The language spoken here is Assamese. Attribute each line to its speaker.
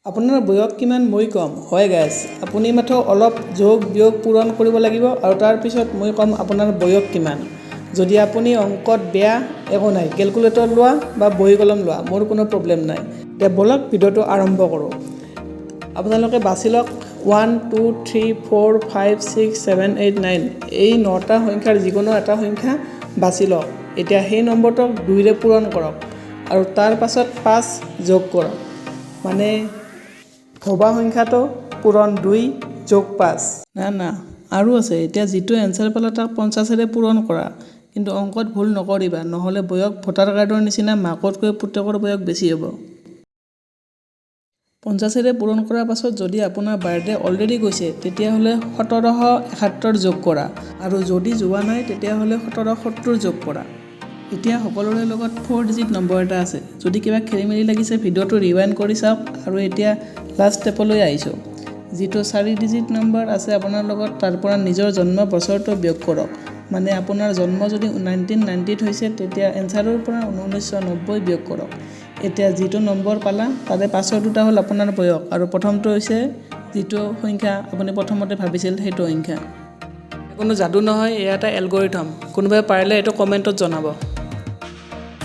Speaker 1: আপোনাৰ বয়স কিমান মই কম হয় গাইজ আপুনি মাত্ৰ অলপ যোগ বিয়োগ পূৰণ কৰিব লাগিব আৰু তাৰ পিছত মই কম আপোনাৰ বয়স কিমান যদি আপুনি অংকত বেয়া একো নাই কেলকুলেটৰ লোৱা বা বহী কলম লোৱা মোৰ কোনো প্ৰব্লেম নাই তে বলক ভিডিঅ'টো আৰম্ভ কৰোঁ আপোনালোকে বাছি লওক 1 2 3 4 5 6 7 8 9 এই 9টা সংখ্যাৰ যিকোনো এটা সংখ্যা বাছি লওক এতিয়া সেই নম্বৰটোক 2 ৰে পূৰণ কৰক আৰু তাৰ পাছত 5 যোগ কৰক মানে ভবা সংখ্যাটো পূৰণ 2 যোগ 5 না আৰু আছে এতিয়া যিটো এনসাৰ পালা তাক 50ৰে পূৰণ কৰা কিন্তু অংকত ভুল নকৰিবা নহলে বয়স ভোটাৰ কাৰ্ডৰ নিচিনা মাকতকৈ পুতেকৰ বয়স বেছি হ'ব 50ৰে পূৰণ কৰাৰ পাছত যদি আপোনাৰ বাৰ্থডে অলৰেডি গৈছে তেতিয়াহ'লে 1771 যোগ কৰা আৰু যদি যোৱা নাই তেতিয়াহ'লে 1770 যোগ কৰা এতিয়া সকলোৰে লগত 4 ডিজিট নম্বৰ এটা আছে যদি কিবা খেলিমেলি লাগিছে ভিডিঅ'টো ৰিৱাইণ্ড কৰি চাওক আৰু এতিয়া লাষ্ট ষ্টেপলৈ আহিছোঁ যিটো 4 ডিজিট নম্বৰ আছে আপোনাৰ লগত তাৰ পৰা নিজৰ জন্ম বছৰটো বিয়োগ কৰক মানে আপোনাৰ জন্ম যদি 1990 ত হৈছে তেতিয়া এনসাৰৰ পৰা 1990 বিয়োগ কৰক এতিয়া যিটো নম্বৰ পালা তাৰে পাছৰ দুটা হ'ল আপোনাৰ বয়স আৰু প্ৰথমটো হৈছে যিটো সংখ্যা আপুনি প্ৰথমতে ভাবিছিল সেইটো সংখ্যা কোনো যাদু নহয় এয়া এটা এলগৰিথম কোনোবাই পাৰিলে এইটো কমেণ্টত জনাব